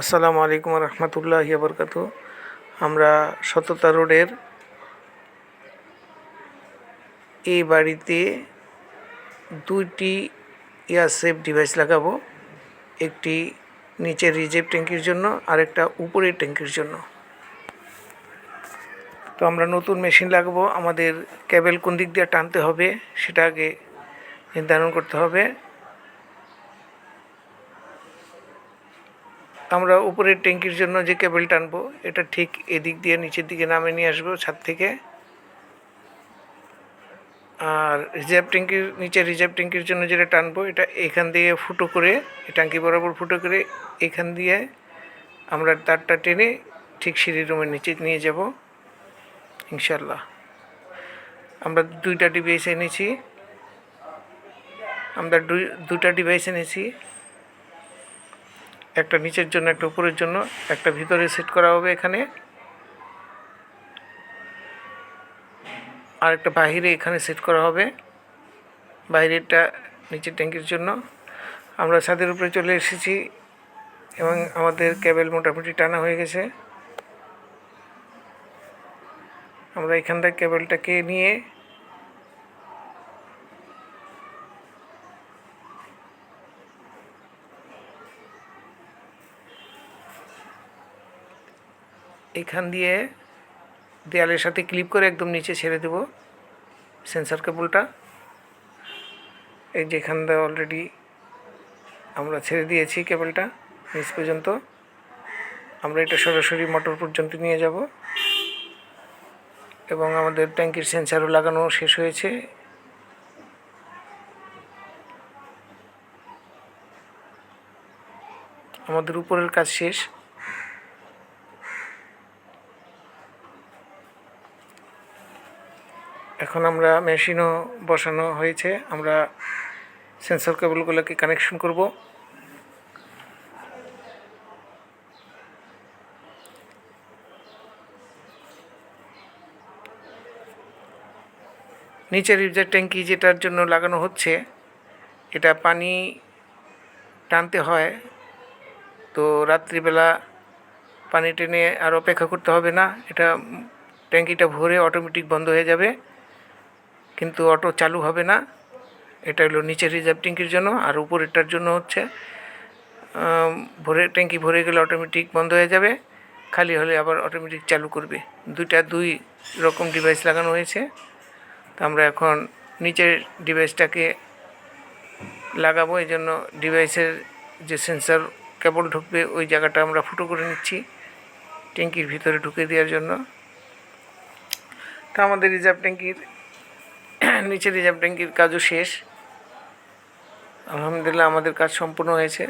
আসসালামু আলাইকুম রহমতুল্লাহি বরকাতু। আমরা সততা রোডের এই বাড়িতে দুইটি সেফ ডিভাইস লাগাবো, একটি নিচের রিজার্ভ ট্যাঙ্কির জন্য আর একটা উপরের ট্যাঙ্কির জন্য। তো আমরা নতুন মেশিন লাগাবো, আমাদের কেবল কোন দিক দিয়ে টানতে হবে সেটা আগে নির্ধারণ করতে হবে। আমরা উপরের ট্যাঙ্কির জন্য যে কেবল টানবো এটা ঠিক এদিক দিয়ে নিচের দিকে নামে নিয়ে আসবো ছাদ থেকে। আর নিচের রিজার্ভ ট্যাঙ্কির জন্য যেটা টানবো এটা এখান দিয়ে ফুটো করে, ট্যাঙ্কি বরাবর ফুটো করে এখান দিয়ে আমরা তারটা টেনে ঠিক সিঁড়ি রুমের নিচে নিয়ে যাব ইনশাল্লাহ। আমরা দুইটা ডিভাইস এনেছি, একটা নিচের জন্য একটা উপরের জন্য। একটা ভিতরে সেট করা হবে এখানে, আর একটা বাহিরে এখানে সেট করা হবে। বাইরেরটা নিচের ট্যাঙ্কির জন্য। আমরা ছাদের উপরে চলে এসেছি এবং আমাদের কেবল মোটামুটি টানা হয়ে গেছে। আমরা এখান থেকে কেবলটাকে নিয়ে এখান দিয়ে দেয়ালের সাথে ক্লিপ করে একদম নিচে ছেড়ে দেব সেন্সর কেবলটা। এই যে এখান দিয়ে অলরেডি আমরা ছেড়ে দিয়েছি কেবলটা নিচ পর্যন্ত। আমরা এটা সরাসরি মোটর পর্যন্ত নিয়ে যাব এবং আমাদের ট্যাঙ্কির সেন্সারও লাগানো শেষ হয়েছে। আমাদের উপরের কাজ শেষ। এখন আমরা মেশিনও বসানো হয়েছে, আমরা সেন্সর কেবলগুলোকে কানেকশন করব। নিচের রিজার্ভ ট্যাঙ্কি যেটার জন্য লাগানো হচ্ছে এটা পানি টানতে হয়, তো রাত্রিবেলা পানি টেনে আর অপেক্ষা করতে হবে না। এটা ট্যাঙ্কিটা ভরে অটোমেটিক বন্ধ হয়ে যাবে, কিন্তু অটো চালু হবে না। এটা হলো নিচের রিজার্ভ ট্যাঙ্কির জন্য। আর উপরেরটার জন্য হচ্ছে ট্যাঙ্কি ভরে গেলে অটোমেটিক বন্ধ হয়ে যাবে, খালি হলে আবার অটোমেটিক চালু করবে। দুই রকম ডিভাইস লাগানো হয়েছে। তো আমরা এখন নিচের ডিভাইসটাকে লাগাবো, এই জন্য ডিভাইসের যে সেন্সর কেবল ঢুকবে ওই জায়গাটা আমরা ফুটো করে নিচ্ছি ট্যাঙ্কির ভিতরে ঢুকে দেওয়ার জন্য। তো আমাদের নিচের রিজার্ভ ট্যাঙ্কির কাজও শেষ। আলহামদুলিল্লাহ আমাদের কাজ সম্পূর্ণ হয়েছে।